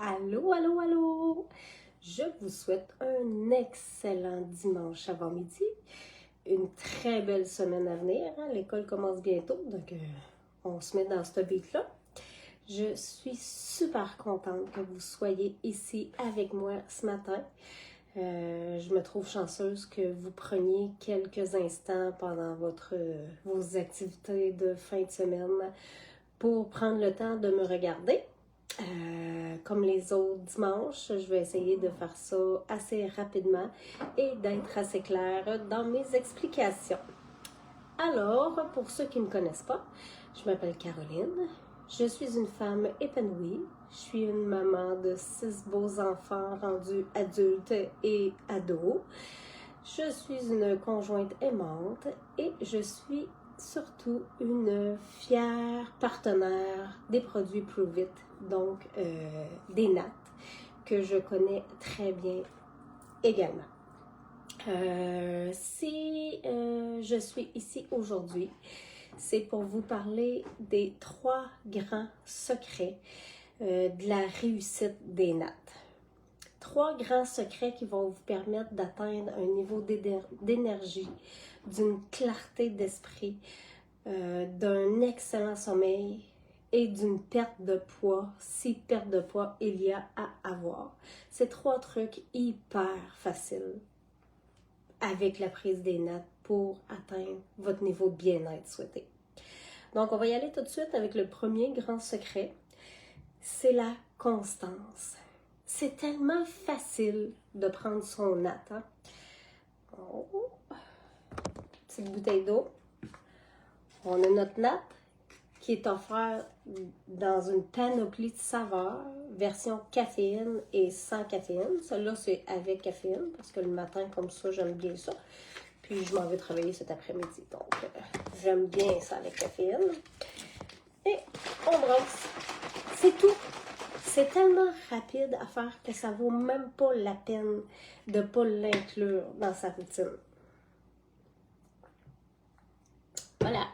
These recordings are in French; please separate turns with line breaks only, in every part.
Allô, allô, allô! Je vous souhaite un excellent dimanche avant midi, une très belle semaine à venir. L'école commence bientôt, donc on se met dans ce beat-là. Je suis super contente que vous soyez ici avec moi ce matin. Je me trouve chanceuse que vous preniez quelques instants pendant vos activités de fin de semaine pour prendre le temps de me regarder. Comme les autres dimanches, je vais essayer de faire ça assez rapidement et d'être assez claire dans mes explications. Alors, pour ceux qui ne me connaissent pas, je m'appelle Caroline. Je suis une femme épanouie. Je suis une maman de 6 beaux enfants rendus adultes et ados. Je suis une conjointe aimante et je suis surtout une fière partenaire des produits Prove It, donc des nattes, que je connais très bien également. Si je suis ici aujourd'hui, c'est pour vous parler des 3 grands secrets de la réussite des nattes. 3 grands secrets qui vont vous permettre d'atteindre un niveau d'énergie, d'une clarté d'esprit, d'un excellent sommeil et d'une perte de poids, si perte de poids il y a à avoir. C'est 3 trucs hyper faciles avec la prise des nattes pour atteindre votre niveau de bien-être souhaité. Donc, on va y aller tout de suite avec le premier grand secret, c'est la constance. C'est tellement facile de prendre son natte. Hein? Oh. Petite bouteille d'eau. On a notre natte qui est offerte dans une panoplie de saveurs, version caféine et sans caféine. Celle-là, c'est avec caféine parce que le matin, comme ça, j'aime bien ça. Puis, je m'en vais travailler cet après-midi. Donc, j'aime bien ça avec caféine. Et on brosse. C'est tout. C'est tellement rapide à faire que ça vaut même pas la peine de ne pas l'inclure dans sa routine. Voilà.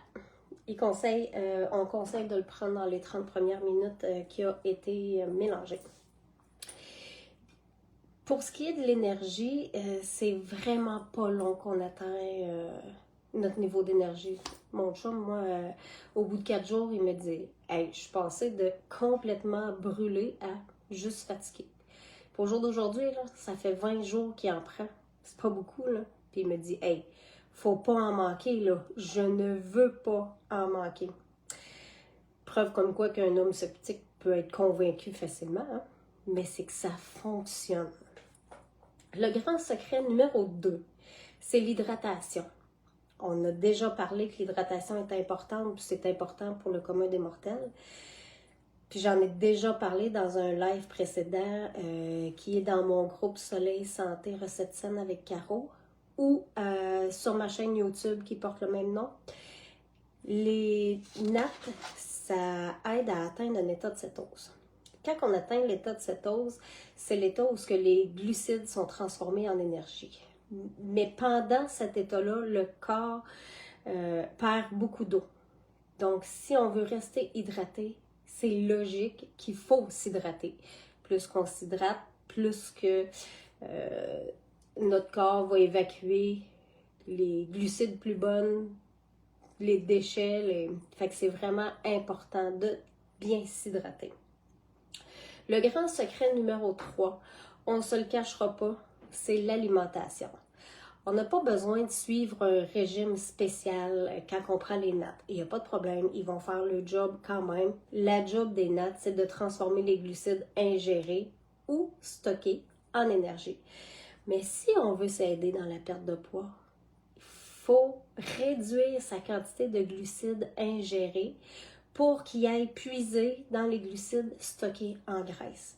On conseille de le prendre dans les 30 premières minutes qui a été mélangé. Pour ce qui est de l'énergie, c'est vraiment pas long qu'on atteint notre niveau d'énergie. Mon chum, moi, au bout de 4 jours, il me dit « Hey, je suis passée de complètement brûlée à juste fatiguée. » Pour le jour d'aujourd'hui, ça fait 20 jours qu'il en prend. C'est pas beaucoup, là. Puis il me dit « Hey, faut pas en manquer, là. Je ne veux pas en manquer. » Preuve comme quoi qu'un homme sceptique peut être convaincu facilement, hein? Mais c'est que ça fonctionne. Le grand secret numéro 2, c'est l'hydratation. On a déjà parlé que l'hydratation est importante, puis c'est important pour le commun des mortels. Puis j'en ai déjà parlé dans un live précédent qui est dans mon groupe Soleil Santé Recettes Saines avec Caro ou sur ma chaîne YouTube qui porte le même nom. Les nattes, ça aide à atteindre un état de cétose. Quand on atteint l'état de cétose, c'est l'état où les glucides sont transformés en énergie. Mais pendant cet état-là, le corps perd beaucoup d'eau. Donc, si on veut rester hydraté, c'est logique qu'il faut s'hydrater. Plus qu'on s'hydrate, plus que notre corps va évacuer les glucides plus bonnes, les déchets. Fait que c'est vraiment important de bien s'hydrater. Le grand secret numéro 3, on ne se le cachera pas, c'est l'alimentation. On n'a pas besoin de suivre un régime spécial quand on prend les nattes. Il n'y a pas de problème, ils vont faire le job quand même. La job des nattes, c'est de transformer les glucides ingérés ou stockés en énergie. Mais si on veut s'aider dans la perte de poids, il faut réduire sa quantité de glucides ingérés pour qu'il aille puiser dans les glucides stockés en graisse.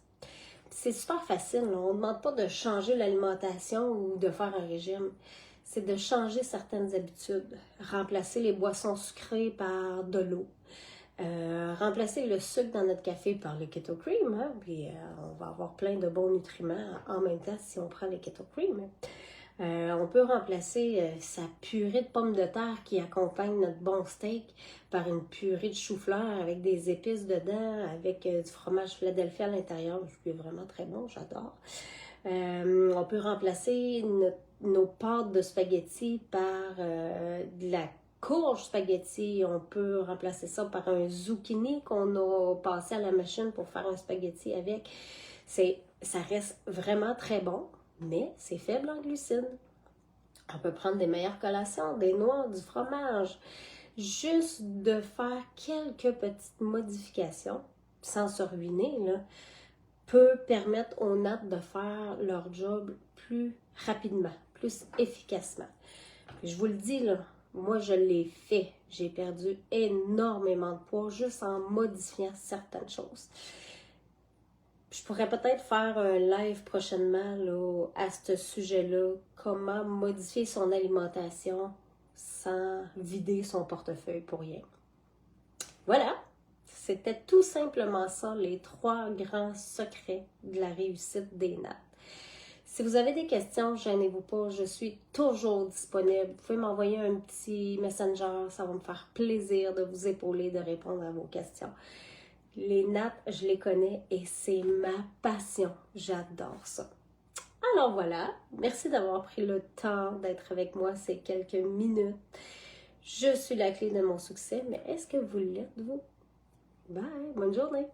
C'est super facile, là. On ne demande pas de changer l'alimentation ou de faire un régime. C'est de changer certaines habitudes. Remplacer les boissons sucrées par de l'eau. Remplacer le sucre dans notre café par le Keto Cream. Hein? Puis on va avoir plein de bons nutriments en même temps si on prend le Keto Cream. On peut remplacer sa purée de pommes de terre qui accompagne notre bon steak par une purée de chou-fleur avec des épices dedans, avec du fromage Philadelphie à l'intérieur, qui est vraiment très bon, j'adore. On peut remplacer nos pâtes de spaghettis par de la courge spaghetti. On peut remplacer ça par un zucchini qu'on a passé à la machine pour faire un spaghetti avec. Ça reste vraiment très bon, mais c'est faible en glucides. On peut prendre des meilleures collations, des noix, du fromage. Juste de faire quelques petites modifications, sans se ruiner, là, peut permettre aux nattes de faire leur job plus rapidement, plus efficacement. Je vous le dis, là, moi je l'ai fait. J'ai perdu énormément de poids juste en modifiant certaines choses. Je pourrais peut-être faire un live prochainement là, à ce sujet-là, comment modifier son alimentation sans vider son portefeuille pour rien. Voilà, c'était tout simplement ça, les 3 grands secrets de la réussite des nattes. Si vous avez des questions, gênez-vous pas, je suis toujours disponible. Vous pouvez m'envoyer un petit messenger, ça va me faire plaisir de vous épauler, de répondre à vos questions. Les nattes, je les connais et c'est ma passion. J'adore ça. Alors voilà, merci d'avoir pris le temps d'être avec moi ces quelques minutes. Je suis la clé de mon succès, mais est-ce que vous l'êtes, vous? Bye, bonne journée!